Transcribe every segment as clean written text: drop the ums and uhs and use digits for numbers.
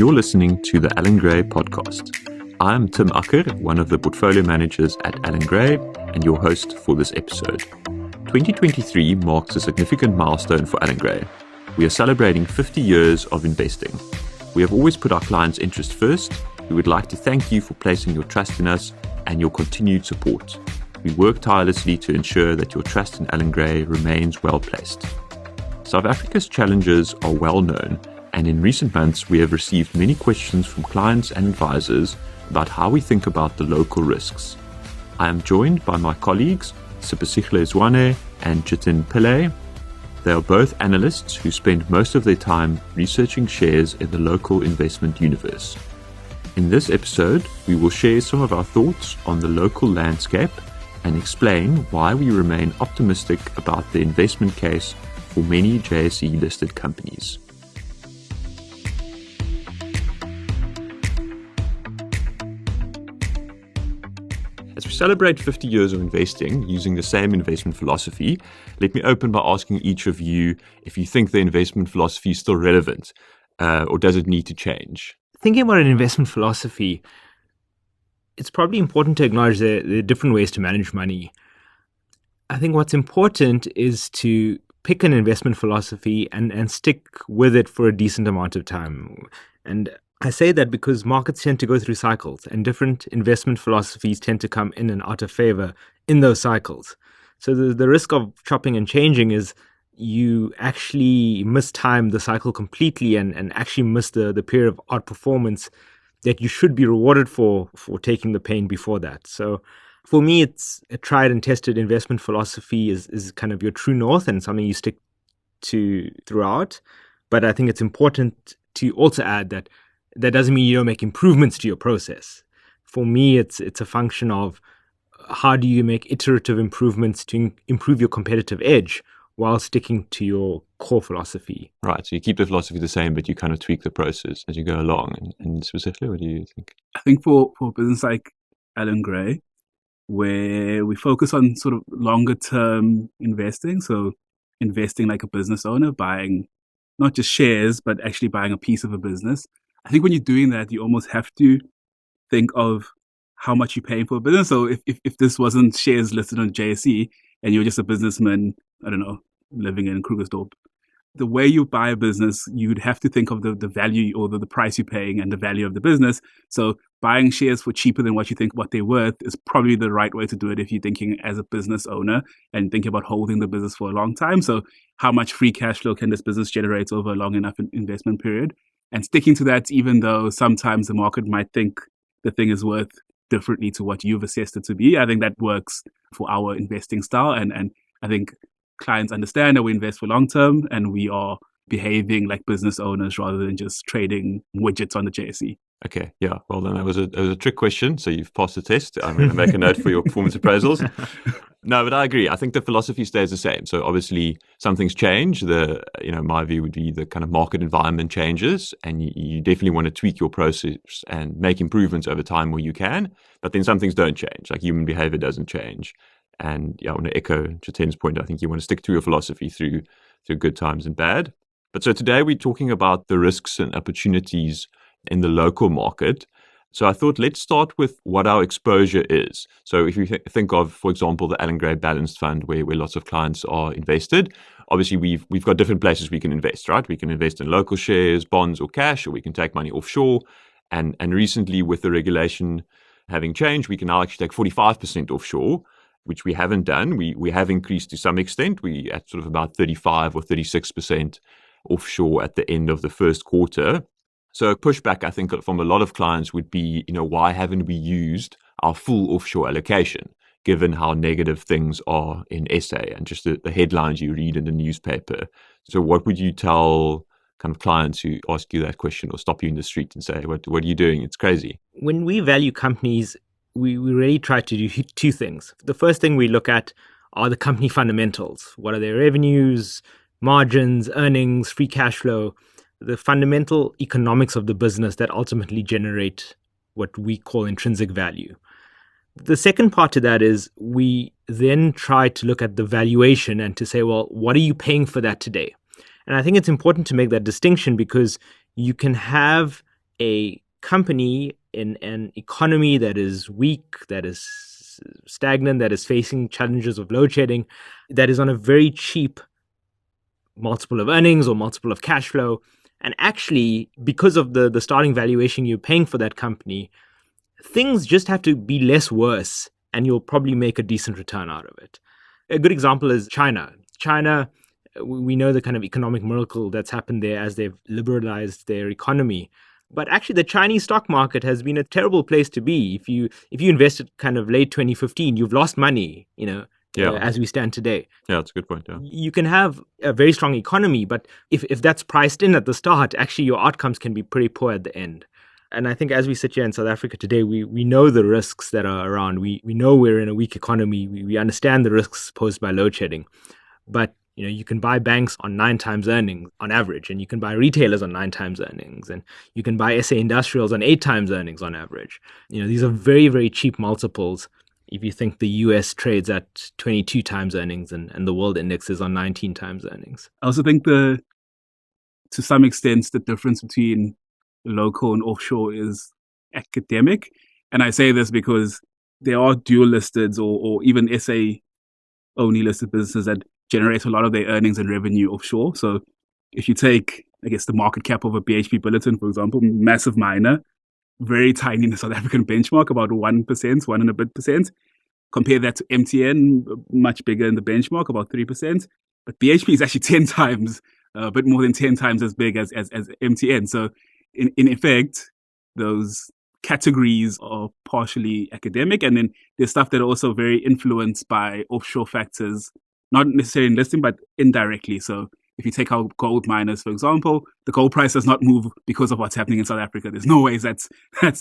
you're listening to the Allan Gray podcast. I'm Tim Akker, one of the portfolio managers at Allan Gray, and your host for this episode. 2023 marks a significant milestone for Allan Gray. We are celebrating 50 years of investing. We have always put our clients' interest first. We would like to thank you for placing your trust in us and your continued support. We work tirelessly to ensure that your trust in Allan Gray remains well placed. South Africa's challenges are well known, and in recent months we have received many questions from clients and advisors about how we think about the local risks. I am joined by my colleagues Sipasihle Zwane and Jitin Pillay. They are both analysts who spend most of their time researching shares in the local investment universe. In this episode, we will share some of our thoughts on the local landscape and explain why we remain optimistic about the investment case for many JSE-listed companies. As we celebrate 50 years of investing using the same investment philosophy, let me open by asking each of you if you think the investment philosophy is still relevant, or does it need to change? Thinking about an investment philosophy, it's probably important to acknowledge there are different ways to manage money. I think what's important is to pick an investment philosophy and stick with it for a decent amount of time. And I say that because markets tend to go through cycles, and different investment philosophies tend to come in and out of favor in those cycles. So the risk of chopping and changing is you actually mistime the cycle completely and actually miss the period of outperformance that you should be rewarded for taking the pain before that. So for me, it's a tried and tested investment philosophy is kind of your true north and something you stick to throughout. But I think it's important to also add that doesn't mean you don't make improvements to your process. For me, it's a function of how do you make iterative improvements to improve your competitive edge while sticking to your core philosophy. Right, so you keep the philosophy the same, but you kind of tweak the process as you go along. And specifically, what do you think? I think for a business like Allan Gray, where we focus on sort of longer term investing, so investing like a business owner, buying not just shares, but actually buying a piece of a business. I think when you're doing that, you almost have to think of how much you're paying for a business. So if this wasn't shares listed on JSE and you're just a businessman, I don't know, living in Krugersdorp, the way you buy a business, you'd have to think of the value or the price you're paying and the value of the business. So buying shares for cheaper than what you think what they're worth is probably the right way to do it if you're thinking as a business owner and thinking about holding the business for a long time. So how much free cash flow can this business generate over a long enough investment period? And sticking to that, even though sometimes the market might think the thing is worth differently to what you've assessed it to be. I think that works for our investing style. And I think clients understand that we invest for long term and we are behaving like business owners rather than just trading widgets on the JSE. Okay, yeah. Well, then that was a trick question. So you've passed the test. I'm going to make a note for your performance appraisals. No, but I agree. I think the philosophy stays the same. So obviously some things change. My view would be the kind of market environment changes, and you definitely want to tweak your process and make improvements over time where you can. But then some things don't change, like human behavior doesn't change. And I want to echo Jitin's point. I think you want to stick to your philosophy through good times and bad. But so today we're talking about the risks and opportunities in the local market. So I thought let's start with what our exposure is. So if you think of, for example, the Allan Gray Balanced Fund, where lots of clients are invested, obviously we've got different places we can invest, right? We can invest in local shares, bonds, or cash, or we can take money offshore. And recently, with the regulation having changed, we can now actually take 45% offshore, which we haven't done. We have increased to some extent. We at sort of about 35 or 36% offshore at the end of the first quarter. So a pushback, I think, from a lot of clients would be, why haven't we used our full offshore allocation, given how negative things are in SA and just the headlines you read in the newspaper? So what would you tell kind of clients who ask you that question or stop you in the street and say, what are you doing? It's crazy. When we value companies, we really try to do two things. The first thing we look at are the company fundamentals. What are their revenues, margins, earnings, free cash flow? The fundamental economics of the business that ultimately generate what we call intrinsic value. The second part to that is we then try to look at the valuation and to say, well, what are you paying for that today? And I think it's important to make that distinction because you can have a company in an economy that is weak, that is stagnant, that is facing challenges of load shedding, that is on a very cheap multiple of earnings or multiple of cash flow. And actually, because of the starting valuation you're paying for that company, things just have to be less worse and you'll probably make a decent return out of it. A good example is China. China, we know the kind of economic miracle that's happened there as they've liberalized their economy. But actually, the Chinese stock market has been a terrible place to be. If you invested kind of late 2015, you've lost money, as we stand today. Yeah, that's a good point. Yeah. You can have a very strong economy, but if that's priced in at the start, actually your outcomes can be pretty poor at the end. And I think as we sit here in South Africa today, we know the risks that are around. We know we're in a weak economy. We understand the risks posed by load shedding. But you can buy banks on 9 times earnings on average, and you can buy retailers on 9 times earnings, and you can buy SA Industrials on 8 times earnings on average. These are very, very cheap multiples. If you think the US trades at 22 times earnings and the world index is on 19 times earnings. I also think to some extent, the difference between local and offshore is academic. And I say this because there are dual listed or even SA only listed businesses that generate a lot of their earnings and revenue offshore. So if you take, I guess, the market cap of a BHP Billiton, for example, massive miner, very tiny in the South African benchmark, about 1%, 1 and a bit percent. Compare that to MTN, much bigger in the benchmark, about 3%. But BHP is actually 10 times, a bit more than 10 times as big as MTN. So in effect, those categories are partially academic. And then there's stuff that are also very influenced by offshore factors, not necessarily in listing, but indirectly. So if you take out gold miners, for example, the gold price does not move because of what's happening in South Africa. There's no ways that's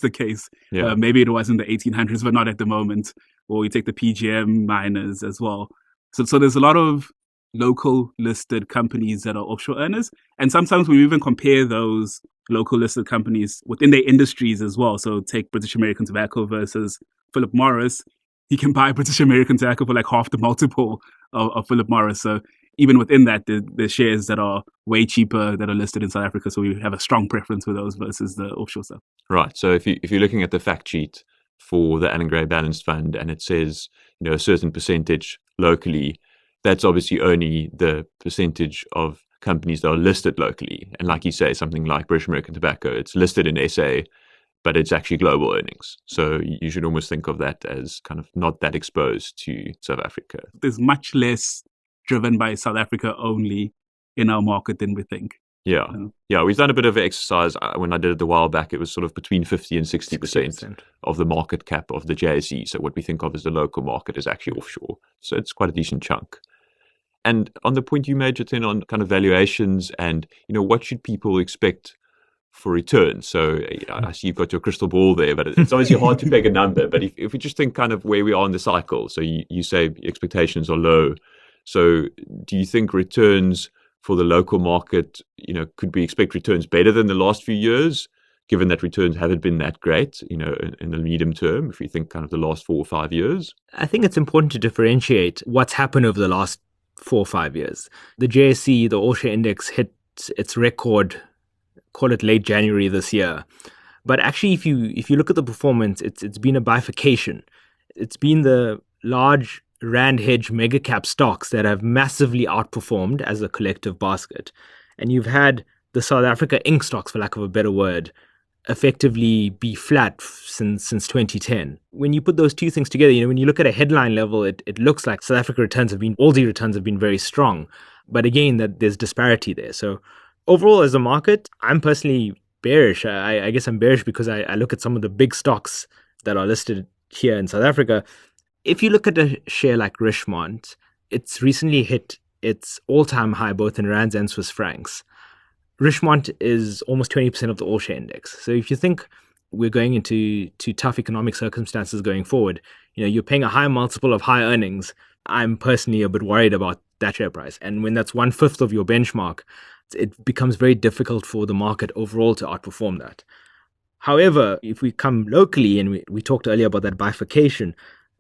the case. Yeah. Maybe it was in the 1800s, but not at the moment. Or you take the PGM miners as well. So there's a lot of local listed companies that are offshore earners. And sometimes we even compare those local listed companies within their industries as well. So take British American Tobacco versus Philip Morris. You can buy British American Tobacco for like half the multiple of Philip Morris. So even within that, the shares that are way cheaper that are listed in South Africa. So we have a strong preference for those versus the offshore stuff. Right. So if you're looking at the fact sheet for the Allan Gray Balanced Fund and it says, a certain percentage locally, that's obviously only the percentage of companies that are listed locally. And like you say, something like British American Tobacco, it's listed in SA, but it's actually global earnings. So you should almost think of that as kind of not that exposed to South Africa. There's much less driven by South Africa only in our market than we think. Yeah. Yeah, we've done a bit of an exercise. When I did it a while back, it was sort of between 50 and 60% of the market cap of the JSE. So what we think of as the local market is actually offshore. So it's quite a decent chunk. And on the point you made, Jatin, on kind of valuations and, what should people expect for returns? So I see you've got your crystal ball there, but it's obviously hard to peg a number. But if we just think kind of where we are in the cycle, so you say expectations are low. So do you think returns for the local market, could we expect returns better than the last few years, given that returns haven't been that great, in the medium term, if we think kind of the last 4 or 5 years? I think it's important to differentiate what's happened over the last 4 or 5 years. The JSE, the All Share Index, hit its record, call it late January this year. But actually, if you look at the performance, it's been a bifurcation. It's been the large Rand hedge mega cap stocks that have massively outperformed as a collective basket. And you've had the South Africa Inc. stocks, for lack of a better word, effectively be flat since 2010. When you put those two things together, when you look at a headline level, it looks like South Africa Aussie returns have been very strong. But again, that there's disparity there. So overall, as a market, I'm personally bearish. I guess I'm bearish because I look at some of the big stocks that are listed here in South Africa. If you look at a share like Richemont, it's recently hit its all-time high, both in rands and Swiss francs. Richemont is almost 20% of the all-share index. So if you think we're going into tough economic circumstances going forward, you're paying a high multiple of high earnings. I'm personally a bit worried about that share price. And when that's 1/5 of your benchmark, it becomes very difficult for the market overall to outperform that. However, if we come locally, and we talked earlier about that bifurcation,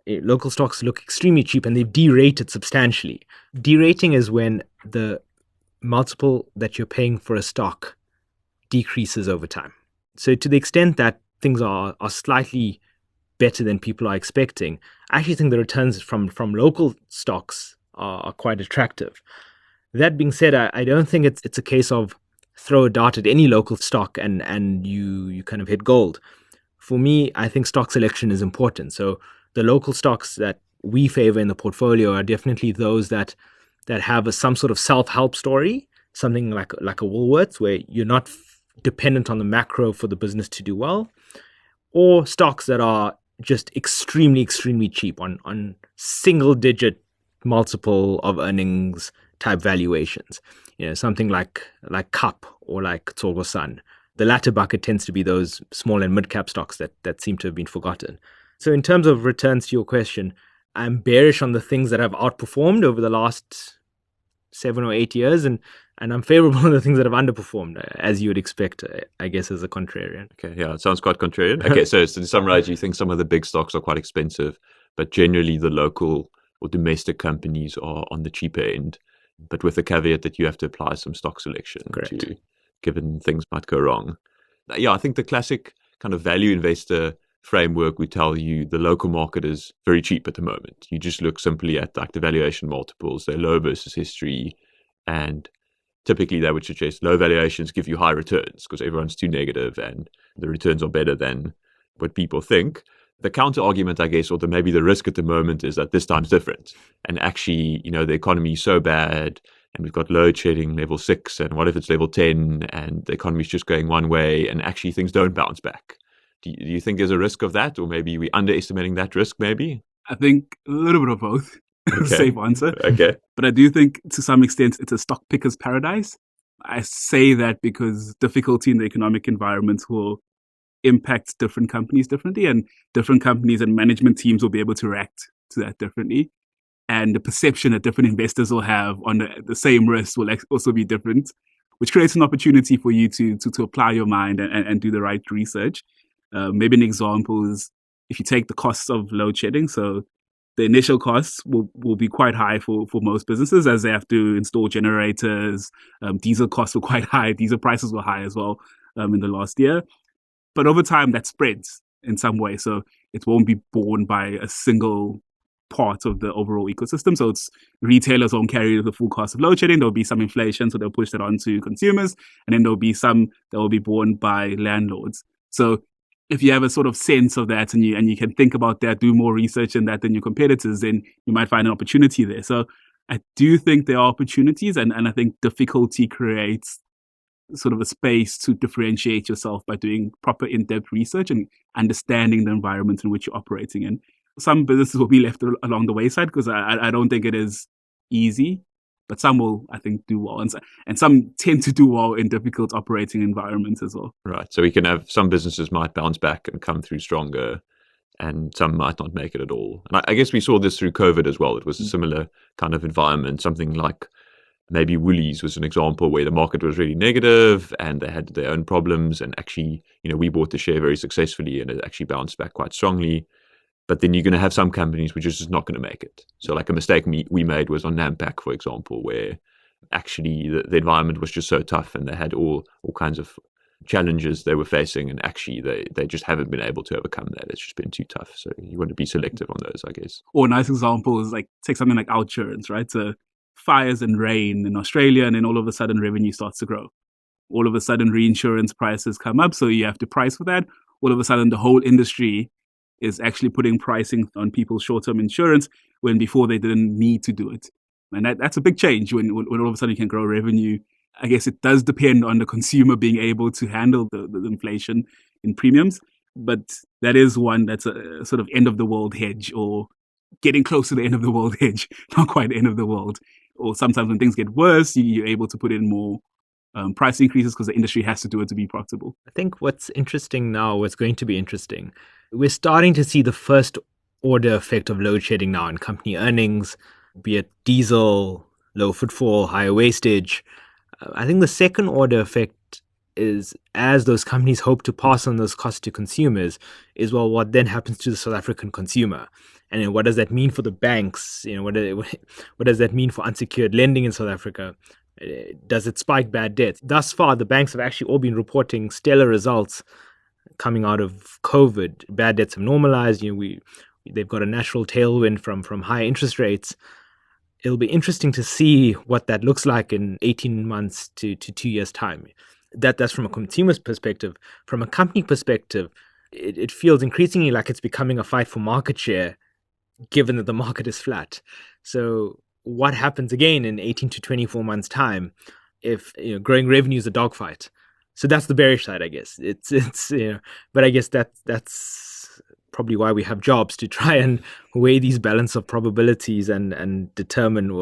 local stocks look extremely cheap and they've derated substantially. Derating is when the multiple that you're paying for a stock decreases over time. So to the extent that things are slightly better than people are expecting, I actually think the returns from local stocks are quite attractive. That being said, I don't think it's a case of throw a dart at any local stock and you kind of hit gold. For me, I think stock selection is important. So the local stocks that we favor in the portfolio are definitely those that have some sort of self-help story, something like a Woolworths, where you're not dependent on the macro for the business to do well, or stocks that are just extremely, extremely cheap on single-digit multiple of earnings type valuations. Something like CUP or like Tsogo Sun. The latter bucket tends to be those small and mid-cap stocks that seem to have been forgotten. So in terms of returns to your question, I'm bearish on the things that have outperformed over the last 7 or 8 years, and I'm favorable on the things that have underperformed, as you would expect, I guess, as a contrarian. Okay, yeah, it sounds quite contrarian. Okay, so to summarize, you think some of the big stocks are quite expensive, but generally the local or domestic companies are on the cheaper end, but with the caveat that you have to apply some stock selection given things might go wrong. Yeah, I think the classic kind of value investor framework would tell you the local market is very cheap at the moment. You just look simply at like the valuation multiples, they're low versus history, and typically that would suggest low valuations give you high returns because everyone's too negative and the returns are better than what people think. The counter argument, I guess, or maybe the risk at the moment is that this time's different. And actually, the economy is so bad and we've got load shedding level 6 and what if it's level 10 and the economy's just going one way and actually things don't bounce back. Do you think there's a risk of that, or maybe we're underestimating that risk maybe? I think a little bit of both. Okay. Safe answer. Okay. But I do think to some extent it's a stock picker's paradise. I say that because difficulty in the economic environment will impact different companies differently, and different companies and management teams will be able to react to that differently. And the perception that different investors will have on the same risk will also be different, which creates an opportunity for you to apply your mind and do the right research. Maybe an example is if you take the costs of load shedding. So the initial costs will be quite high for most businesses as they have to install generators. Diesel costs were quite high. Diesel prices were high as well in the last year. But over time, that spreads in some way. So it won't be borne by a single part of the overall ecosystem. So it's retailers won't carry the full cost of load shedding. There'll be some inflation, so they'll push that on to consumers. And then there'll be some that will be borne by landlords. So if you have a sort of sense of that and you can think about that, do more research in that than your competitors, then you might find an opportunity there. So I do think there are opportunities, and I think difficulty creates sort of a space to differentiate yourself by doing proper in-depth research and understanding the environment in which you're operating in. Some businesses will be left along the wayside because I don't think it is easy, but some will, I think, do well. And some tend to do well in difficult operating environments as well. Right. So we can have some businesses might bounce back and come through stronger, and some might not make it at all. And I guess we saw this through COVID as well. It was a similar kind of environment, something like maybe Woolies was an example where the market was really negative and they had their own problems. And actually, we bought the share very successfully and it actually bounced back quite strongly. But then you're going to have some companies which are just not going to make it. So like a mistake we made was on Nampak, for example, where actually the environment was just so tough and they had all kinds of challenges they were facing, and actually they just haven't been able to overcome that. It's just been too tough. So you want to be selective on those, I guess. Or a nice example is like take something like OUTsurance, right? So fires and rain in Australia, and then all of a sudden revenue starts to grow. All of a sudden reinsurance prices come up, so you have to price for that. All of a sudden the whole industry is actually putting pricing on people's short-term insurance when before they didn't need to do it. And that's a big change when all of a sudden you can grow revenue. I guess it does depend on the consumer being able to handle the inflation in premiums, but that is one that's a sort of end-of-the-world hedge, or getting close to the end-of-the-world hedge, not quite the end of the world. Or sometimes when things get worse, you're able to put in more price increases because the industry has to do it to be profitable. I think what's interesting now, what's going to be interesting, we're starting to see the first order effect of load shedding now in company earnings, be it diesel, low footfall, higher wastage. I think the second order effect is as those companies hope to pass on those costs to consumers is, well, what then happens to the South African consumer? And then what does that mean for the banks? What does that mean for unsecured lending in South Africa? Does it spike bad debts? Thus far, the banks have actually all been reporting stellar results coming out of COVID. Bad debts have normalized. They've got a natural tailwind from high interest rates. It'll be interesting to see what that looks like in 18 months to 2 years' time. That's from a consumer's perspective. From a company perspective, it feels increasingly like it's becoming a fight for market share, given that the market is flat. So what happens again in 18 to 24 months' time if growing revenue is a dogfight? So that's the bearish side, I guess. But I guess that's probably why we have jobs, to try and weigh these balance of probabilities and determine,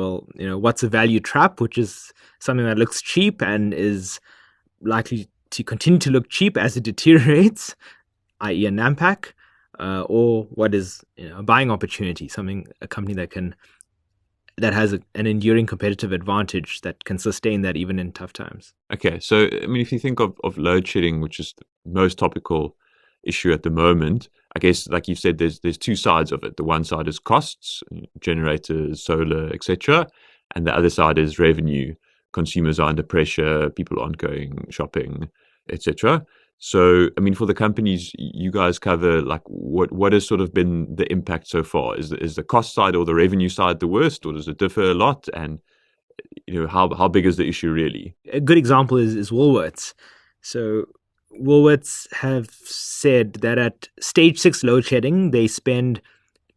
what's a value trap, which is something that looks cheap and is likely to continue to look cheap as it deteriorates, i.e. a Nampak, or what is a buying opportunity, a company that has an enduring competitive advantage that can sustain that even in tough times. Okay, so if you think of load shedding, which is the most topical issue at the moment, I guess, like you said, there's two sides of it. The one side is costs, generators, solar, etc., and the other side is revenue. Consumers are under pressure, people aren't going shopping, etc. So, for the companies you guys cover, like what has sort of been the impact so far? Is the cost side or the revenue side the worst, or does it differ a lot? And how big is the issue really? A good example is Woolworths. So Woolworths have said that at stage 6 load shedding, they spend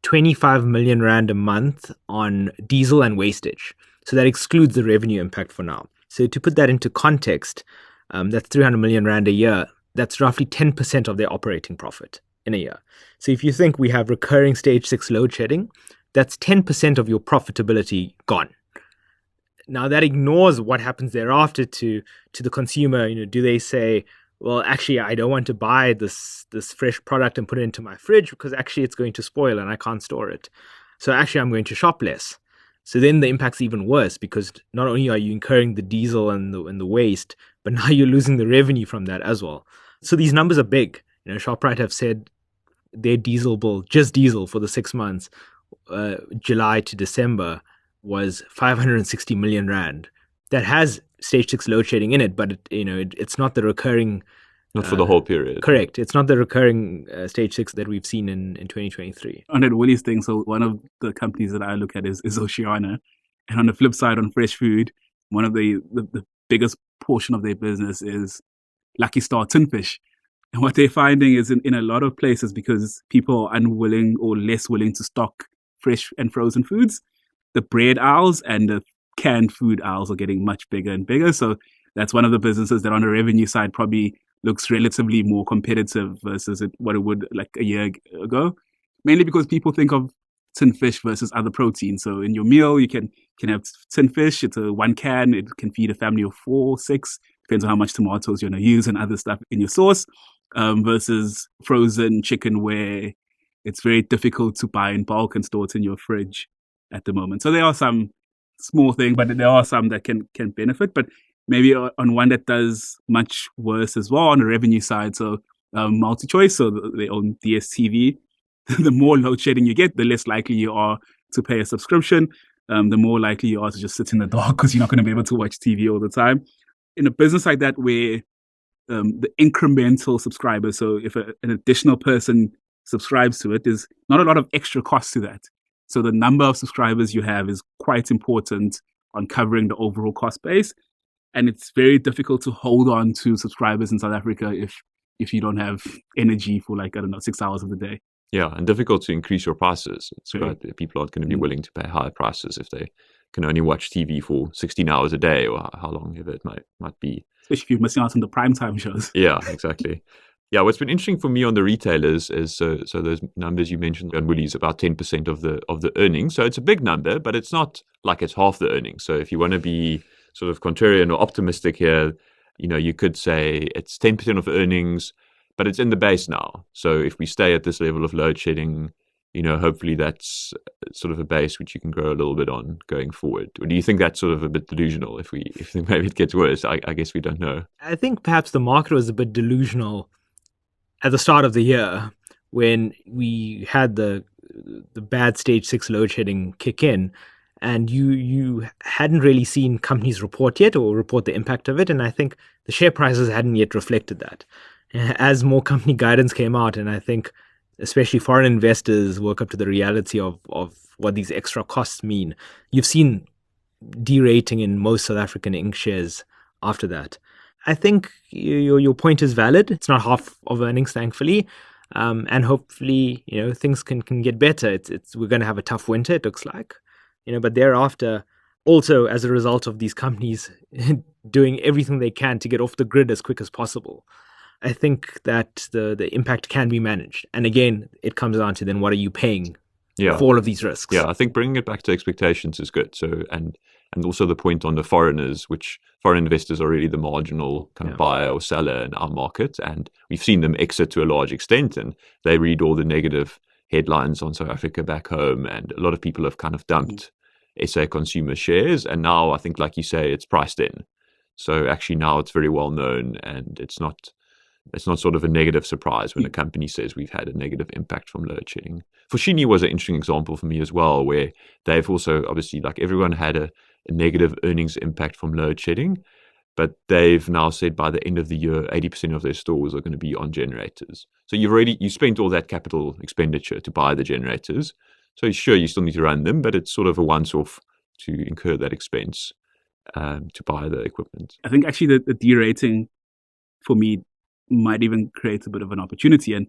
25 million rand a month on diesel and wastage. So that excludes the revenue impact for now. So to put that into context, that's 300 million rand a year. That's roughly 10% of their operating profit in a year. So if you think we have recurring stage 6 load shedding, that's 10% of your profitability gone. Now that ignores what happens thereafter to the consumer. Do they say, well, actually, I don't want to buy this fresh product and put it into my fridge because actually it's going to spoil and I can't store it. So actually, I'm going to shop less. So then the impact's even worse, because not only are you incurring the diesel and the waste, but now you're losing the revenue from that as well. So these numbers are big. Shoprite have said their diesel bill, just diesel for the 6 months, July to December, was 560 million rand. That has stage 6 load shedding in it, but it's not the recurring. Not for the whole period. Correct. It's not the recurring stage 6 that we've seen in 2023. On that Woolies thing, so one of the companies that I look at is Oceana. And on the flip side, on fresh food, one of the biggest portion of their business is Lucky Star Tin Fish. And what they're finding is in a lot of places, because people are unwilling or less willing to stock fresh and frozen foods, the bread aisles and the canned food aisles are getting much bigger and bigger. So that's one of the businesses that on the revenue side probably looks relatively more competitive versus what it would like a year ago. Mainly because people think of tin fish versus other proteins. So in your meal, you can have tin fish. It's a one can. It can feed a family of 4, 6. Depends on how much tomatoes you're going to use and other stuff in your sauce. Versus frozen chicken, where it's very difficult to buy in bulk and store it in your fridge at the moment. So there are some small things, but there are some that can benefit. But maybe on one that does much worse as well on the revenue side. So MultiChoice, so they own DStv. The more load shedding you get, the less likely you are to pay a subscription. The more likely you are to just sit in the dark because you're not going to be able to watch TV all the time. In a business like that, where the incremental subscribers, so if an additional person subscribes to it, there's not a lot of extra cost to that. So the number of subscribers you have is quite important on covering the overall cost base. And it's very difficult to hold on to subscribers in South Africa if you don't have energy for 6 hours of the day. Yeah, and difficult to increase your prices. It's right. People aren't going to be willing to pay higher prices if they can only watch TV for 16 hours a day, or how long ever it might be. Especially if you're missing out on the primetime shows. Yeah, exactly. Yeah, what's been interesting for me on the retailers is so those numbers you mentioned on Woolies, about 10% of the earnings. So it's a big number, but it's not like it's half the earnings. So if you want to be sort of contrarian or optimistic here, you could say it's 10% of earnings, but it's in the base now. So if we stay at this level of load shedding, hopefully that's sort of a base which you can grow a little bit on going forward. Or do you think that's sort of a bit delusional if maybe it gets worse? I guess we don't know. I think perhaps the market was a bit delusional at the start of the year when we had the bad stage 6 load shedding kick in, and you hadn't really seen companies report yet or report the impact of it. And I think the share prices hadn't yet reflected that. As more company guidance came out, and I think especially foreign investors woke up to the reality of what these extra costs mean, you've seen derating in most South African Inc. shares after that. I think your point is valid. It's not half of earnings, thankfully. And hopefully, things can get better. We're going to have a tough winter, it looks like, but thereafter, also as a result of these companies doing everything they can to get off the grid as quick as possible, I think that the impact can be managed. And again, it comes down to then what are you paying for all of these risks? Yeah, I think bringing it back to expectations is good. So, and also the point on the foreigners, which foreign investors are really the marginal kind of buyer or seller in our market. And we've seen them exit to a large extent, and they read all the negative headlines on South Africa back home. And a lot of people have kind of dumped SA consumer shares. And now I think, like you say, it's priced in. So actually now it's very well known, and it's not sort of a negative surprise when a company says we've had a negative impact from load shedding. Foschini was an interesting example for me as well, where they've also, obviously, like everyone had a negative earnings impact from load shedding, but they've now said by the end of the year, 80% of their stores are going to be on generators. So you spent all that capital expenditure to buy the generators. So sure, you still need to run them, but it's sort of a once-off to incur that expense to buy the equipment. I think actually the derating for me might even create a bit of an opportunity, and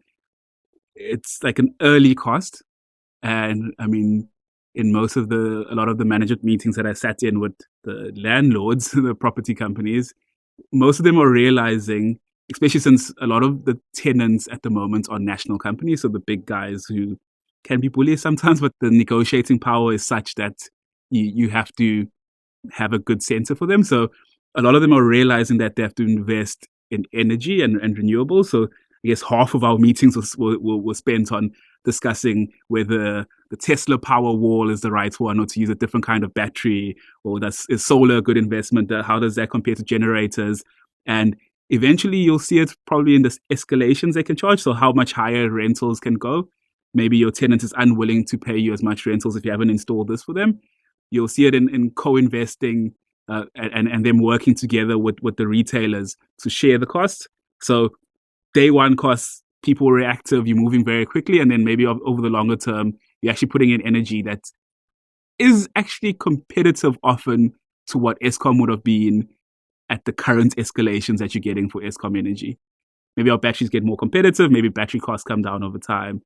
it's like an early cost. And I mean, in a lot of the management meetings that I sat in with the landlords, the property companies, most of them are realizing, especially since a lot of the tenants at the moment are national companies, so the big guys who can be bullies sometimes, but the negotiating power is such that you have to have a good center for them. So a lot of them are realizing that they have to invest in energy and renewables. So I guess half of our meetings were spent on discussing whether the Tesla Powerwall is the right one, or to use a different kind of battery, or is solar a good investment? How does that compare to generators? And eventually you'll see it probably in the escalations they can charge. So how much higher rentals can go. Maybe your tenant is unwilling to pay you as much rentals if you haven't installed this for them. You'll see it in co-investing and them working together with the retailers to share the cost. So day one costs, people are reactive, you're moving very quickly, and then maybe over the longer term, you're actually putting in energy that is actually competitive often to what Eskom would have been at the current escalations that you're getting for Eskom energy. Maybe our batteries get more competitive, maybe battery costs come down over time.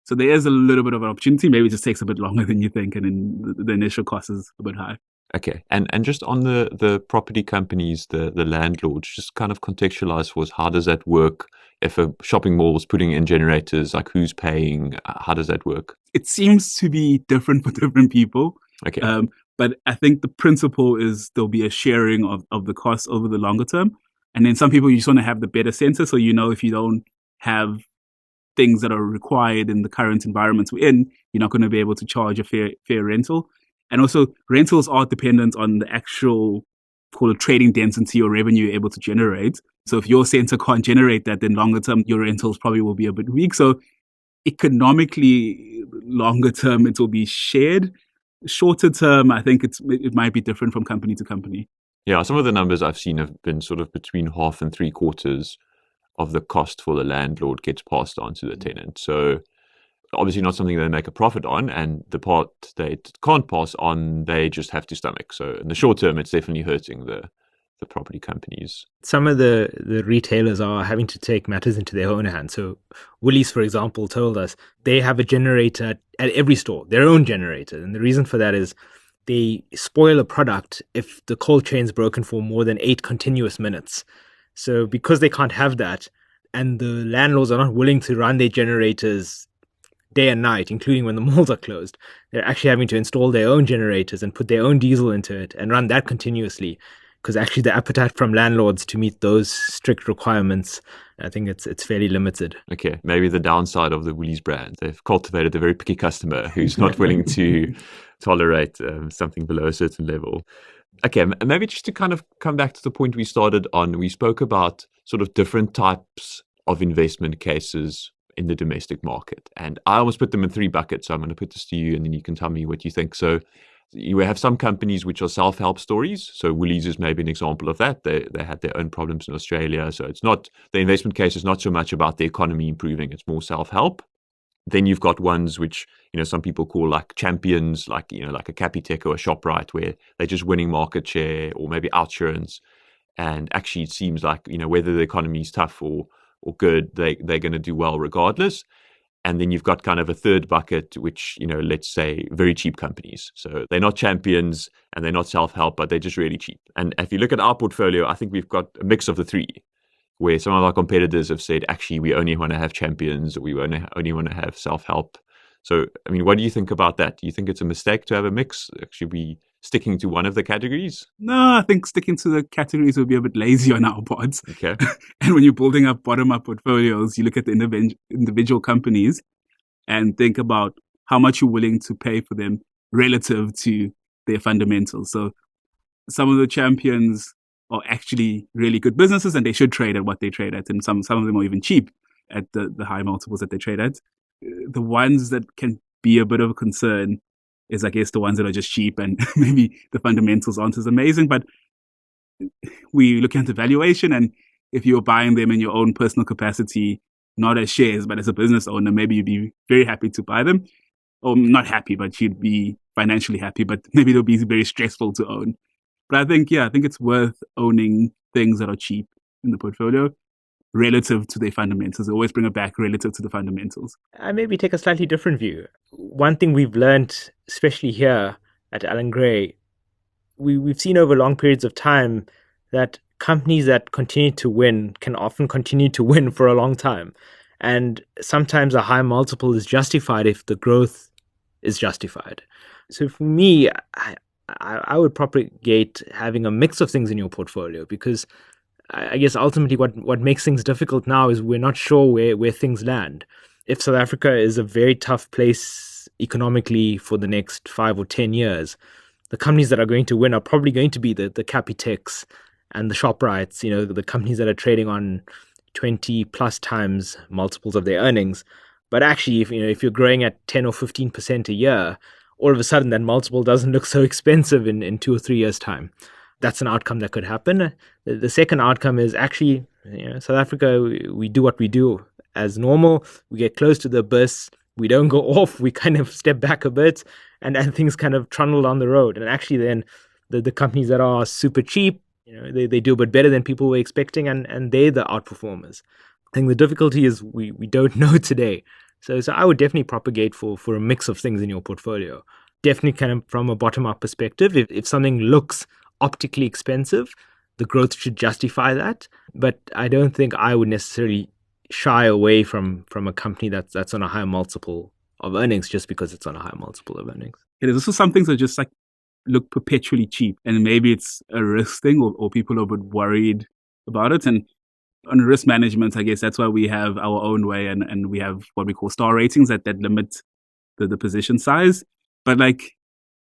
So there is a little bit of an opportunity. Maybe it just takes a bit longer than you think, and then the initial cost is a bit high. Okay. And just on the property companies, the landlords, just kind of contextualize for us, how does that work? If a shopping mall is putting in generators, like who's paying? How does that work? It seems to be different for different people. Okay. But I think the principle is there'll be a sharing of the costs over the longer term. And then some people, you just want to have the better center. So, if you don't have things that are required in the current environments we're in, you're not going to be able to charge a fair rental. And also, rentals are dependent on the actual, call it, trading density or revenue you're able to generate. So if your center can't generate that, then longer term, your rentals probably will be a bit weak. So economically, longer term, it will be shared. Shorter term, I think it might be different from company to company. Yeah, some of the numbers I've seen have been sort of between half and 3/4 of the cost for the landlord gets passed on to the tenant. So obviously not something they make a profit on, and the part they can't pass on, they just have to stomach. So in the short term, it's definitely hurting the property companies. Some of the retailers are having to take matters into their own hands. So Woolies, for example, told us they have a generator at every store, their own generator. And the reason for that is they spoil a product if the cold chain's broken for more than 8 continuous minutes. So because they can't have that, and the landlords are not willing to run their generators day and night, including when the malls are closed, they're actually having to install their own generators and put their own diesel into it and run that continuously, because actually the appetite from landlords to meet those strict requirements, I think it's fairly limited. Okay, maybe the downside of the Woolies brand, they've cultivated a very picky customer who's not willing to tolerate something below a certain level. Okay, maybe just to kind of come back to the point we started on, we spoke about sort of different types of investment cases in the domestic market. And I almost put them in 3 buckets. So I'm going to put this to you, and then you can tell me what you think. So You have some companies which are self-help stories. So Woolies is maybe an example of that. They had their own problems in Australia. So it's not, the investment case is not so much about the economy improving. It's more self-help. Then you've got ones which, some people call like champions, like, like a Capitec or a ShopRite, where they're just winning market share, or maybe OUTsurance. And actually it seems like, whether the economy is tough or good, they're going to do well regardless. And then you've got kind of a third bucket, which, let's say very cheap companies. So they're not champions and they're not self-help, but they're just really cheap. And if you look at our portfolio, I think we've got a mix of the three, where some of our competitors have said, actually, we only want to have champions, or we only want to have self-help. So, what do you think about that? Do you think it's a mistake to have a mix? Should we sticking to one of the categories? No, I think sticking to the categories would be a bit lazy on our parts. Okay. And when you're building up bottom-up portfolios, you look at the individual companies and think about how much you're willing to pay for them relative to their fundamentals. So some of the champions are actually really good businesses, and they should trade at what they trade at. And some of them are even cheap at the high multiples that they trade at. The ones that can be a bit of a concern is, I guess, the ones that are just cheap and maybe the fundamentals aren't as amazing. But we look at the valuation, and if you're buying them in your own personal capacity, not as shares, but as a business owner, maybe you'd be very happy to buy them. Or not happy, but you'd be financially happy, but maybe they'll be very stressful to own. But I think it's worth owning things that are cheap in the portfolio relative to their fundamentals. I always bring it back relative to the fundamentals. I maybe take a slightly different view. One thing we've learned, especially here at Allan Gray, we've seen over long periods of time that companies that continue to win can often continue to win for a long time. And sometimes a high multiple is justified if the growth is justified. So for me, I would propagate having a mix of things in your portfolio, because I guess ultimately what makes things difficult now is we're not sure where things land. If South Africa is a very tough place economically for the next 5 or 10 years, the companies that are going to win are probably going to be the Capitec's and the ShopRites, the companies that are trading on 20 plus times multiples of their earnings. But actually, if you're growing at 10 or 15% a year, all of a sudden that multiple doesn't look so expensive in 2 or 3 years' time. That's an outcome that could happen. The second outcome is actually, South Africa, we do what we do as normal. We get close to the abyss. We don't go off. We kind of step back a bit, and things kind of trundle down the road. And actually then the companies that are super cheap, they do a bit better than people were expecting, and they're the outperformers. I think the difficulty is we don't know today. So I would definitely propagate for a mix of things in your portfolio. Definitely kind of from a bottom-up perspective. If something looks optically expensive, the growth should justify that. But I don't think I would necessarily shy away from a company that's on a high multiple of earnings just because it's on a high multiple of earnings. There's also some things that just like look perpetually cheap, and maybe it's a risk thing, or people are a bit worried about it. And on risk management, I guess that's why we have our own way, and we have what we call star ratings that limit the position size. But like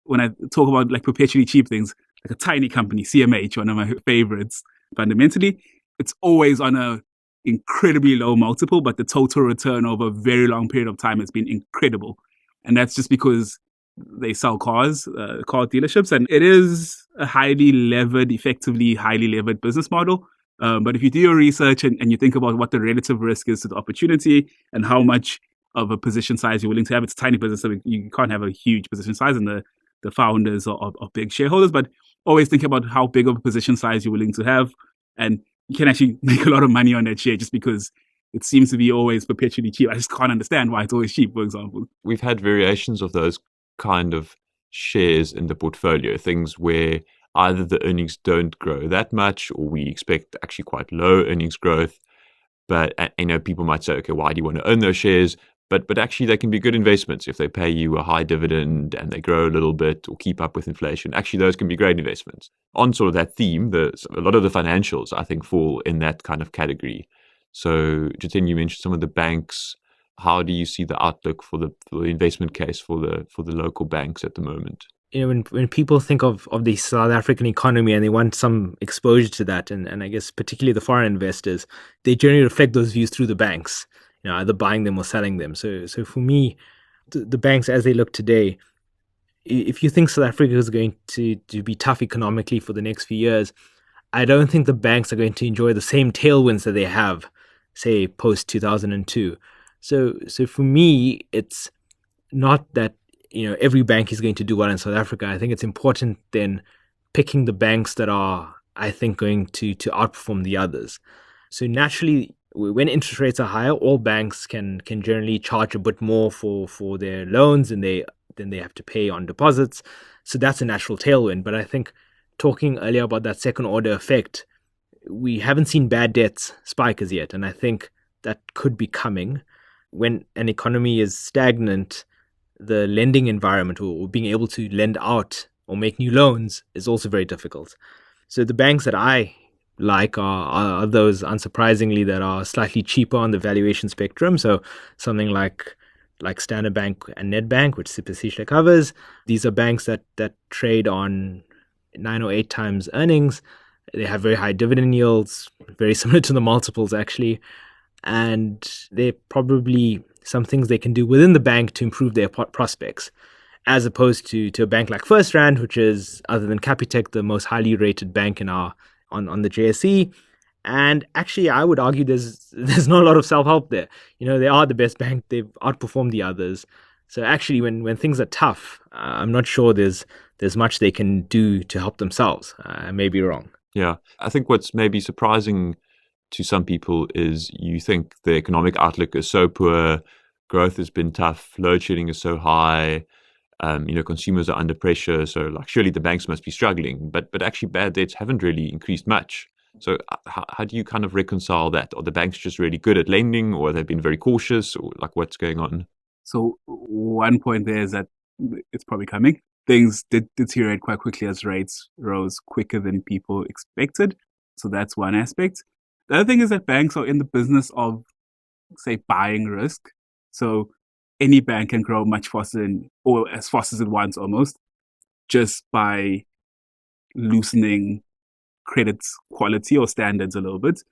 when I talk about like perpetually cheap things, like a tiny company, CMH, one of my favorites, fundamentally, it's always on a incredibly low multiple, but the total return over a very long period of time has been incredible. And that's just because they sell cars, car dealerships, and it is a effectively highly levered business model. But if you do your research and you think about what the relative risk is to the opportunity and how much of a position size you're willing to have, it's a tiny business, so you can't have a huge position size, and the founders are big shareholders. But always think about how big of a position size you're willing to have, and you can actually make a lot of money on that share just because it seems to be always perpetually cheap. I just can't understand why it's always cheap, for example. We've had variations of those kind of shares in the portfolio, things where either the earnings don't grow that much, or we expect actually quite low earnings growth. But people might say, okay, why do you want to own those shares? But actually, they can be good investments if they pay you a high dividend and they grow a little bit or keep up with inflation. Actually, those can be great investments. On sort of that theme, a lot of the financials, I think, fall in that kind of category. So, Jiten, you mentioned some of the banks. How do you see the outlook for the investment case for the local banks at the moment? When people think of the South African economy and they want some exposure to that, and I guess particularly the foreign investors, they generally reflect those views through the banks, either buying them or selling them. So for me, the banks as they look today, if you think South Africa is going to be tough economically for the next few years, I don't think the banks are going to enjoy the same tailwinds that they have, say, post 2002. So for me, it's not that every bank is going to do well in South Africa. I think it's important then picking the banks that are, I think, going to outperform the others. So naturally, when interest rates are higher, all banks can generally charge a bit more for their loans, and then they have to pay on deposits. So that's a natural tailwind. But I think talking earlier about that second order effect, we haven't seen bad debts spike as yet, and I think that could be coming. When an economy is stagnant, the lending environment or being able to lend out or make new loans is also very difficult. So the banks that I like are those, unsurprisingly, that are slightly cheaper on the valuation spectrum. So something like Standard Bank and Nedbank, which Siphesihle covers. These are banks that trade on 9 or 8 times earnings. They have very high dividend yields, very similar to the multiples actually. And they're probably some things they can do within the bank to improve their prospects, as opposed to a bank like FirstRand, which is, other than Capitec, the most highly rated bank on the JSE. And actually, I would argue there's not a lot of self-help there. They are the best bank. They've outperformed the others. So actually, when things are tough, I'm not sure there's much they can do to help themselves. I may be wrong. Yeah, I think what's maybe surprising to some people is you think the economic outlook is so poor, growth has been tough, load shedding is so high, consumers are under pressure, so like surely the banks must be struggling, but actually bad debts haven't really increased much. So how do you kind of reconcile that? Are the banks just really good at lending, or they've been very cautious, or like what's going on? So one point there is that it's probably coming. Things did deteriorate quite quickly as rates rose quicker than people expected. So that's one aspect. The other thing is that banks are in the business of, say, buying risk. So any bank can grow much faster or as fast as it wants almost, just by loosening credit quality or standards a little bit.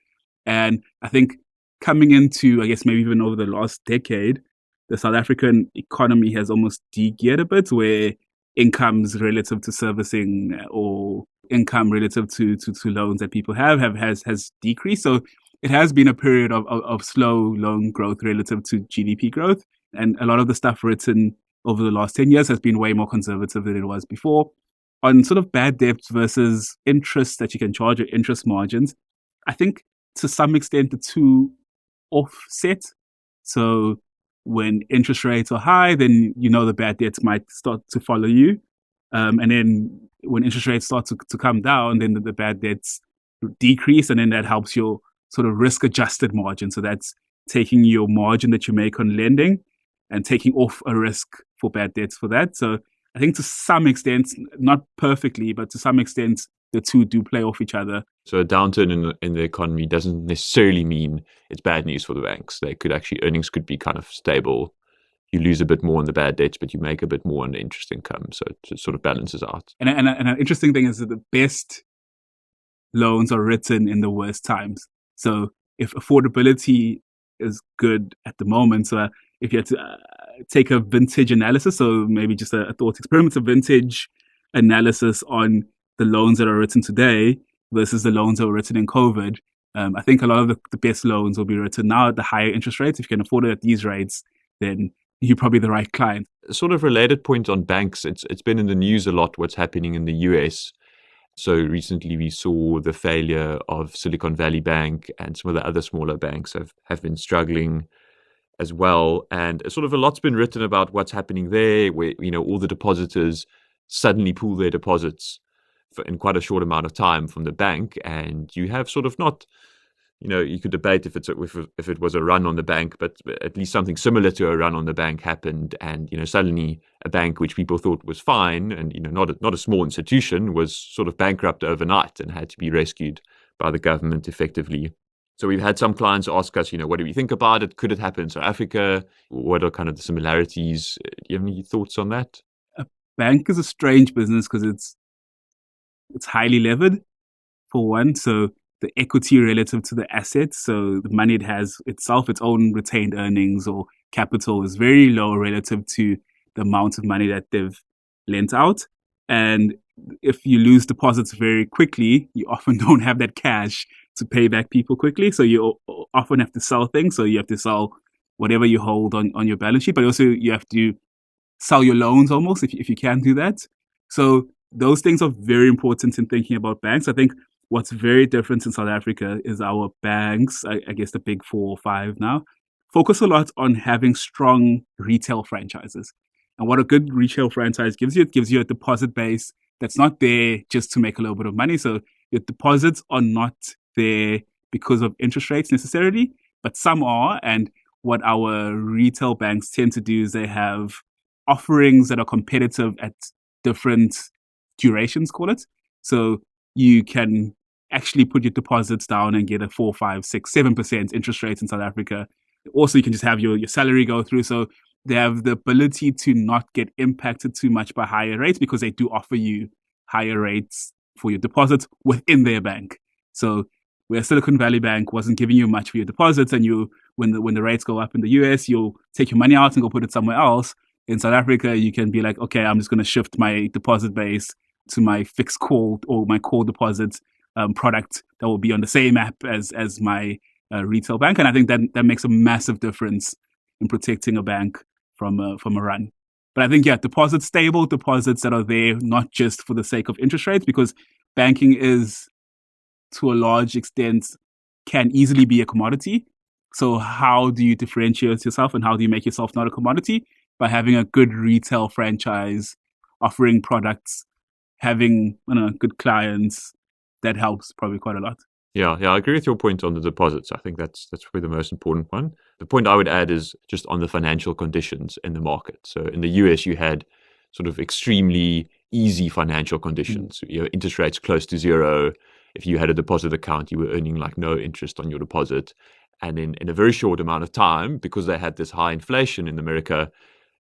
And I think coming into, I guess, maybe even over the last decade, the South African economy has almost de-geared a bit, where incomes relative to servicing or income relative to loans that people has decreased. So it has been a period of slow loan growth relative to GDP growth. And a lot of the stuff written over the last 10 years has been way more conservative than it was before. On sort of bad debts versus interest that you can charge, or interest margins, I think to some extent the two offset. So when interest rates are high, then the bad debts might start to follow you. And then when interest rates start to come down, then the bad debts decrease, and then that helps your sort of risk-adjusted margin. So that's taking your margin that you make on lending and taking off a risk for bad debts for that. So I think to some extent, not perfectly, but to some extent, the two do play off each other. So a downturn in the economy doesn't necessarily mean it's bad news for the banks. Earnings could be kind of stable. You lose a bit more on the bad debts, but you make a bit more on the interest income. So it sort of balances out. And an interesting thing is that the best loans are written in the worst times. So if affordability is good at the moment, so if you had to take a vintage analysis, so maybe just a thought experiment, a vintage analysis on the loans that are written today versus the loans that were written in COVID, I think a lot of the best loans will be written now at the higher interest rates. If you can afford it at these rates, then you're probably the right client. A sort of related point on banks, it's been in the news a lot what's happening in the US. So recently we saw the failure of Silicon Valley Bank, and some of the other smaller banks have been struggling as well. And sort of a lot's been written about what's happening there, where all the depositors suddenly pull their deposits in quite a short amount of time from the bank, and you have sort of not, you could debate if it was a run on the bank, but at least something similar to a run on the bank happened, and suddenly a bank which people thought was fine and not a small institution was sort of bankrupt overnight and had to be rescued by the government effectively. So we've had some clients ask us, what do we think about it? Could it happen in South Africa? What are kind of the similarities? Do you have any thoughts on that? A bank is a strange business because it's highly levered, for one. So the equity relative to the assets, so the money it has itself, its own retained earnings or capital, is very low relative to the amount of money that they've lent out. And if you lose deposits very quickly, you often don't have that cash to pay back people quickly. So you often have to sell things. So you have to sell whatever you hold on your balance sheet, but also you have to sell your loans almost if you can do that. So those things are very important in thinking about banks. I think what's very different in South Africa is our banks, I guess the big 4 or 5 now, focus a lot on having strong retail franchises. And what a good retail franchise gives you, it gives you a deposit base that's not there just to make a little bit of money. So your deposits are not there because of interest rates necessarily, but some are. And what our retail banks tend to do is they have offerings that are competitive at different durations, call it. So you can actually put your deposits down and get a 4, 5, 6, 7% interest rate in South Africa. Also, you can just have your salary go through. So they have the ability to not get impacted too much by higher rates because they do offer you higher rates for your deposits within their bank. So where Silicon Valley Bank wasn't giving you much for your deposits, and when the rates go up in the US, you'll take your money out and go put it somewhere else. In South Africa, you can be like, okay, I'm just going to shift my deposit base to my fixed call or my call deposit product that will be on the same app as my retail bank. And I think that makes a massive difference in protecting a bank from a run. But I think, stable deposits that are there, not just for the sake of interest rates, because banking is, to a large extent, can easily be a commodity. So how do you differentiate yourself and how do you make yourself not a commodity? By having a good retail franchise, offering products, having good clients, that helps probably quite a lot. Yeah, I agree with your point on the deposits. I think that's probably the most important one. The point I would add is just on the financial conditions in the market. So in the US, you had sort of extremely easy financial conditions. Interest rates close to zero. If you had a deposit account, you were earning like no interest on your deposit. And in a very short amount of time, because they had this high inflation in America,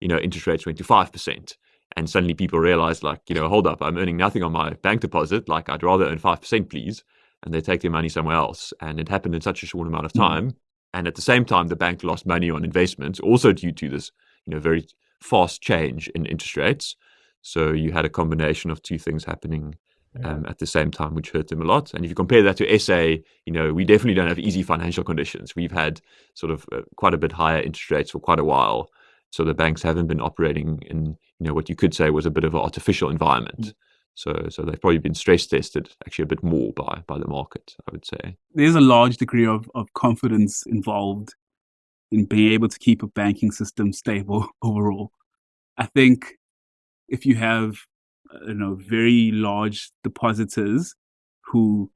interest rates went to 5%. And suddenly people realized, like, hold up, I'm earning nothing on my bank deposit. Like, I'd rather earn 5%, please. And they take their money somewhere else. And it happened in such a short amount of time. And at the same time, the bank lost money on investments, also due to this, very fast change in interest rates. So you had a combination of two things happening at the same time, which hurt them a lot. And if you compare that to SA, we definitely don't have easy financial conditions. We've had sort of quite a bit higher interest rates for quite a while. So the banks haven't been operating in, what you could say was a bit of an artificial environment. So they've probably been stress tested actually a bit more by the market, I would say. There's a large degree of confidence involved in being able to keep a banking system stable overall. I think if you have, very large depositors who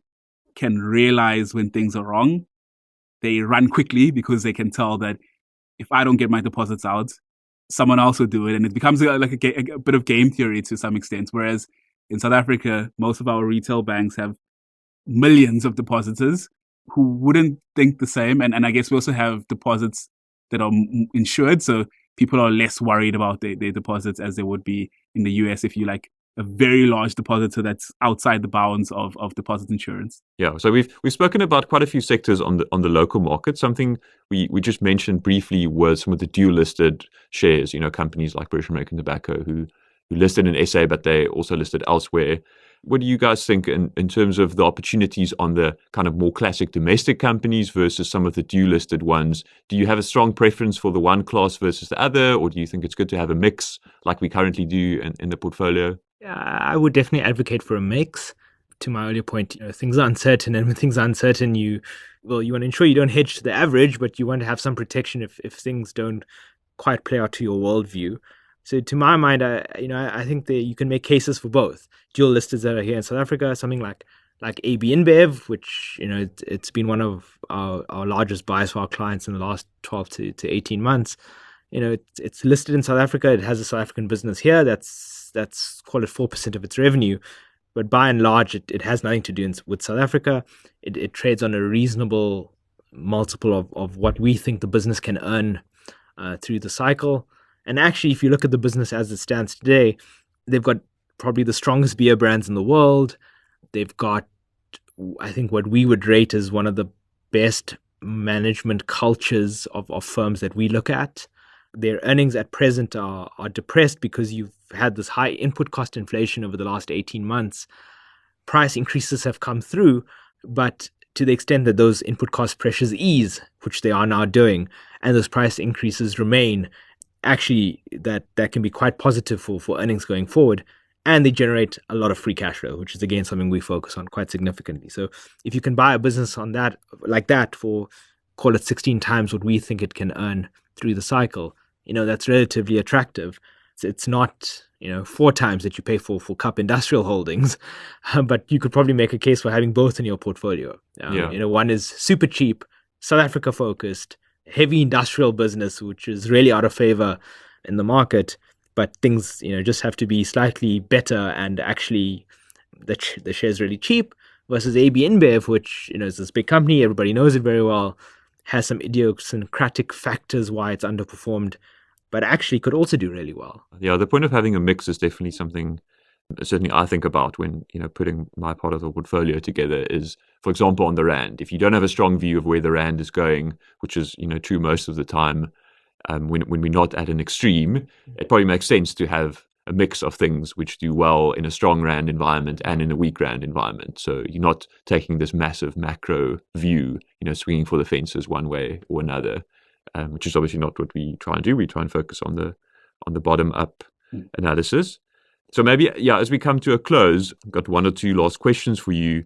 can realize when things are wrong, they run quickly because they can tell that if I don't get my deposits out, someone else will do it. And it becomes a bit of game theory to some extent. Whereas in South Africa, most of our retail banks have millions of depositors who wouldn't think the same. And I guess we also have deposits that are insured. So people are less worried about their deposits as they would be in the US if you like a very large depositor that's outside the bounds of deposit insurance. Yeah, so we've spoken about quite a few sectors on the local market. Something we just mentioned briefly was some of the dual listed shares, companies like British American Tobacco who listed in SA, but they also listed elsewhere. What do you guys think in terms of the opportunities on the kind of more classic domestic companies versus some of the dual listed ones? Do you have a strong preference for the one class versus the other, or do you think it's good to have a mix like we currently do in the portfolio? Yeah, I would definitely advocate for a mix. To my earlier point, things are uncertain, and when things are uncertain, you want to ensure you don't hedge to the average, but you want to have some protection if things don't quite play out to your worldview. So to my mind, I think that you can make cases for both. Dual listers that are here in South Africa, something like AB InBev, which it's been one of our largest buys for our clients in the last 12 to 18 months. It's listed in South Africa. It has a South African business here. That's call it 4% of its revenue. But by and large, it has nothing to do with South Africa. It trades on a reasonable multiple of what we think the business can earn through the cycle. And actually, if you look at the business as it stands today, they've got probably the strongest beer brands in the world. They've got, I think, what we would rate as one of the best management cultures of firms that we look at. their earnings at present are depressed because you've had this high input cost inflation over the last 18 months. Price increases have come through, but to the extent that those input cost pressures ease, which they are now doing, and those price increases remain, actually that can be quite positive for earnings going forward. And they generate a lot of free cash flow, which is again something we focus on quite significantly. So if you can buy a business on that like that for, call it 16 times what we think it can earn through the cycle, that's relatively attractive. It's not 4 times that you pay for KAP Industrial Holdings, but you could probably make a case for having both in your portfolio. One is super cheap, South Africa focused, heavy industrial business, which is really out of favor in the market. But things, just have to be slightly better, and actually the share is really cheap, versus AB InBev, which, is this big company, everybody knows it very well, has some idiosyncratic factors why it's underperformed, but actually could also do really well. Yeah, the point of having a mix is definitely something certainly I think about when, putting my part of the portfolio together is, for example, on the Rand. If you don't have a strong view of where the Rand is going, which is, true most of the time, when we're not at an extreme, it probably makes sense to have a mix of things which do well in a strong Rand environment and in a weak Rand environment. So you're not taking this massive macro view, swinging for the fences one way or another, which is obviously not what we try and do. We try and focus on the bottom up analysis. So maybe, as we come to a close, I've got 1 or 2 last questions for you.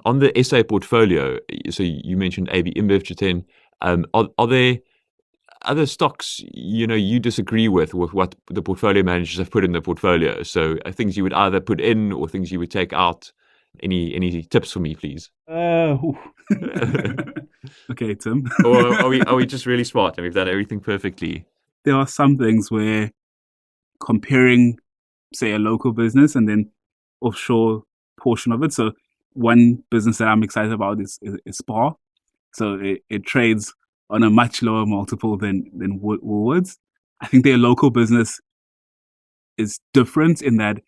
On the SA portfolio, so you mentioned AB InBev, Jiten. Are there other stocks, you disagree with what the portfolio managers have put in the portfolio? So things you would either put in or things you would take out. Any tips for me, please? Okay, Tim. Or are we just really smart and we've done everything perfectly? There are some things where comparing, say, a local business and then offshore portion of it. So one business that I'm excited about is SPAR. So it trades on a much lower multiple than Woolworths. I think their local business is different in that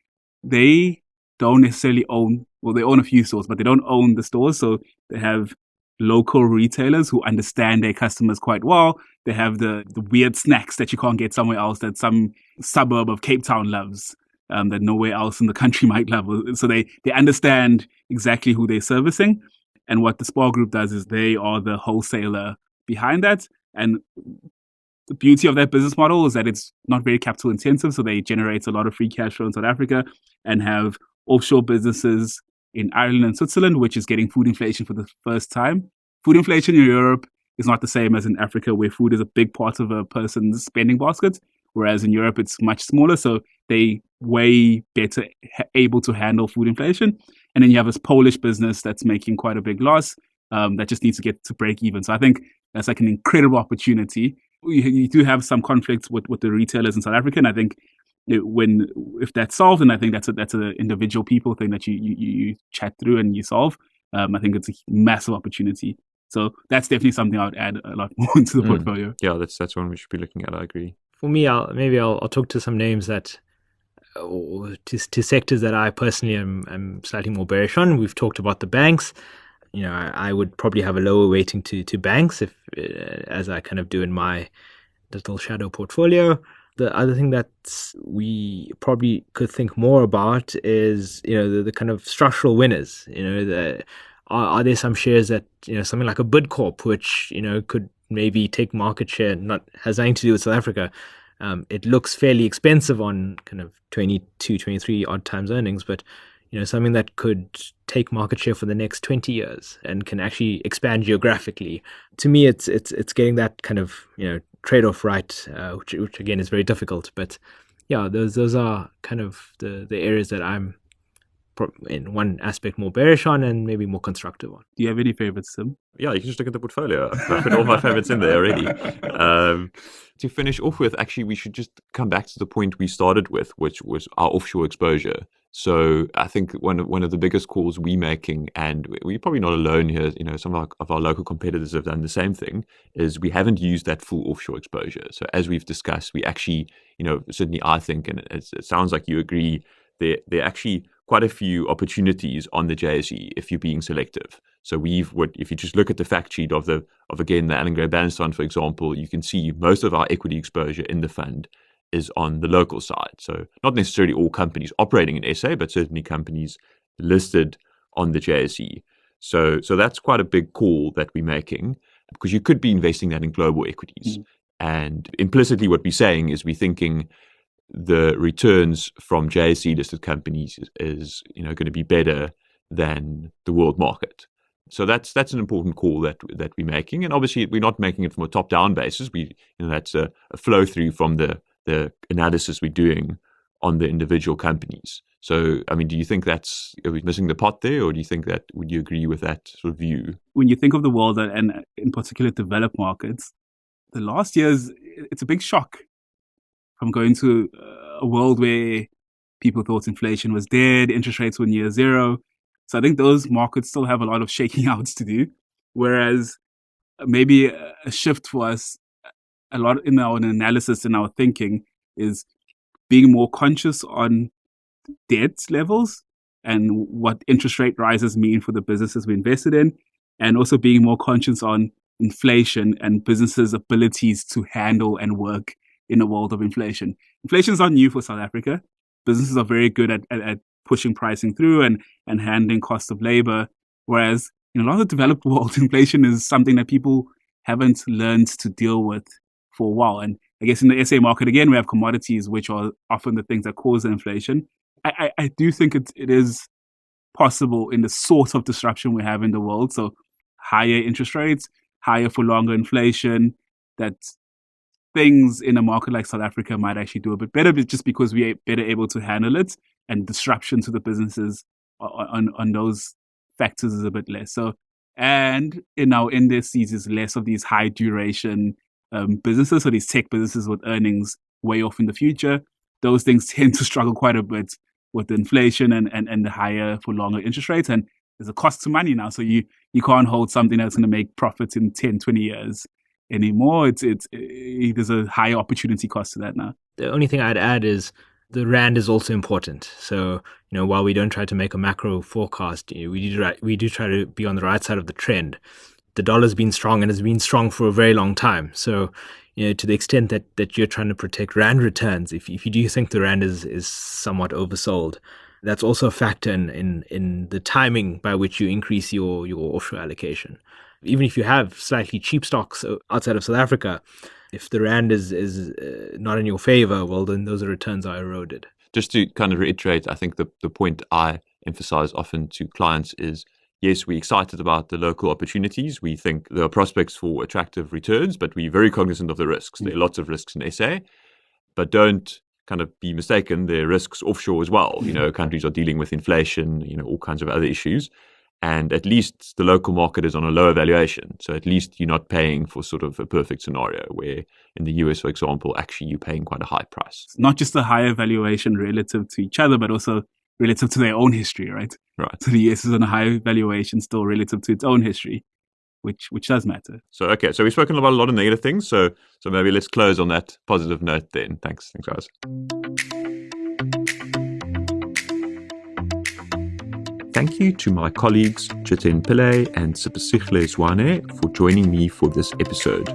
they don't necessarily own, well, they own a few stores, but they don't own the stores. So they have local retailers who understand their customers quite well. They have the weird snacks that you can't get somewhere else that some suburb of Cape Town loves, that nowhere else in the country might love. So they understand exactly who they're servicing. And what the SPAR Group does is they are the wholesaler behind that. And the beauty of that business model is that it's not very capital intensive. So they generate a lot of free cash flow in South Africa and have offshore businesses in Ireland and Switzerland, which is getting food inflation for the first time. Food inflation in Europe is not the same as in Africa, where food is a big part of a person's spending basket, whereas in Europe it's much smaller. So they way better able to handle food inflation. And then you have this Polish business that's making quite a big loss, that just needs to get to break even. So I think that's like an incredible opportunity. You do have some conflicts with the retailers in South Africa, and I think if that's solved, and I think that's an individual people thing that you chat through and you solve. I think it's a massive opportunity. So that's definitely something I would add a lot more into the portfolio. Yeah, that's one we should be looking at. I agree. For me, I'll talk to some names that, to sectors that I personally am slightly more bearish on. We've talked about the banks. I would probably have a lower weighting to banks as I kind of do in my little shadow portfolio. The other thing that we probably could think more about is, the kind of structural winners. Are there some shares that, something like a Bidcorp, which, could maybe take market share, has nothing to do with South Africa. It looks fairly expensive on kind of 22, 23 odd times earnings, but, something that could take market share for the next 20 years and can actually expand geographically. To me, it's getting that kind of, trade-off right, which again is very difficult. But yeah, those are kind of the areas that I'm in one aspect more bearish on and maybe more constructive on. Do you have any favorites, Tim? Yeah, you can just look at the portfolio. I put all my favorites in there already. To finish off with, actually, we should just come back to the point we started with, which was our offshore exposure. So I think one of the biggest calls we're making, and we're probably not alone here, some of our local competitors have done the same thing, is we haven't used that full offshore exposure. So as we've discussed, we actually, certainly I think, and it sounds like you agree, there are actually quite a few opportunities on the JSE if you're being selective. So if you just look at the fact sheet of again, the Allan Gray Balanced Fund, for example, you can see most of our equity exposure in the fund is on the local side. So not necessarily all companies operating in SA, but certainly companies listed on the JSE. So that's quite a big call that we're making, because you could be investing that in global equities. And implicitly what we're saying is we're thinking the returns from JSE listed companies is going to be better than the world market. So that's an important call that we're making. And obviously we're not making it from a top-down basis. That's a flow through from the analysis we're doing on the individual companies. So, I mean, do you think are we missing the pot there, or would you agree with that sort of view? When you think of the world and in particular developed markets, the last years, it's a big shock from going to a world where people thought inflation was dead, interest rates were near zero. So I think those markets still have a lot of shaking outs to do, whereas maybe a shift for us, a lot in our analysis and our thinking, is being more conscious on debt levels and what interest rate rises mean for the businesses we invested in, and also being more conscious on inflation and businesses' abilities to handle and work in a world of inflation. Inflation is not new for South Africa. Businesses are very good at pushing pricing through and handling cost of labor, whereas in a lot of the developed world, inflation is something that people haven't learned to deal with for a while. And I guess in the SA market, again, we have commodities, which are often the things that cause the inflation. I do think it is possible in the sort of disruption we have in the world. So higher interest rates, higher for longer inflation, that things in a market like South Africa might actually do a bit better, just because we are better able to handle it, and disruption to the businesses on those factors is a bit less. So, and in our indices is less of these high duration businesses, so these tech businesses with earnings way off in the future. Those things tend to struggle quite a bit with the inflation and the higher for longer interest rates. And there's a cost to money now. So you can't hold something that's going to make profits in 10, 20 years anymore. There's a high opportunity cost to that now. The only thing I'd add is the rand is also important. So, while we don't try to make a macro forecast, we do try to be on the right side of the trend. The dollar's been strong and has been strong for a very long time. So, to the extent that you're trying to protect rand returns, if you do think the rand is somewhat oversold, that's also a factor in the timing by which you increase your offshore allocation. Even if you have slightly cheap stocks outside of South Africa, if the rand is not in your favor, well, then those returns are eroded. Just to kind of reiterate, I think the point I emphasize often to clients is, yes, we're excited about the local opportunities. We think there are prospects for attractive returns, but we're very cognizant of the risks. There are lots of risks in SA, but don't kind of be mistaken. There are risks offshore as well. Countries are dealing with inflation, all kinds of other issues. And at least the local market is on a lower valuation. So at least you're not paying for sort of a perfect scenario where in the US, for example, actually you're paying quite a high price. Not just a higher valuation relative to each other, but also relative to their own history, right? Right. So the US is on a high valuation still relative to its own history, which does matter. So, okay. So we've spoken about a lot of negative things. So maybe let's close on that positive note then. Thanks, guys. Thank you to my colleagues Jiten Pillay and Sipasihle Zwane for joining me for this episode.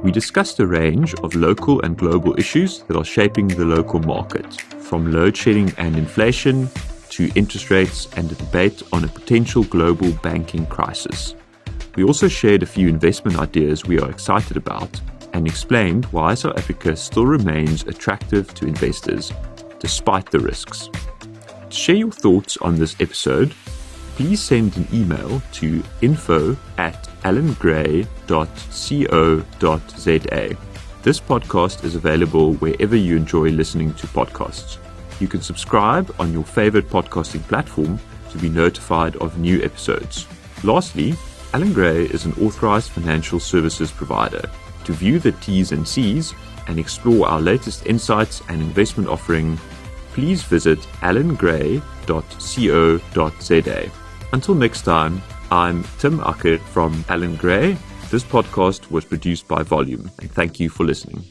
We discussed a range of local and global issues that are shaping the local market, from load shedding and inflation to interest rates and a debate on a potential global banking crisis. We also shared a few investment ideas we are excited about and explained why South Africa still remains attractive to investors despite the risks. To share your thoughts on this episode, please send an email to info@allengray.co.za. This podcast is available wherever you enjoy listening to podcasts. You can subscribe on your favorite podcasting platform to be notified of new episodes. Lastly, Allan Gray is an authorized financial services provider. To view the T's and C's and explore our latest insights and investment offering, please visit allengray.co.za. Until next time, I'm Tim Acker from Allan Gray. This podcast was produced by Volume, and thank you for listening.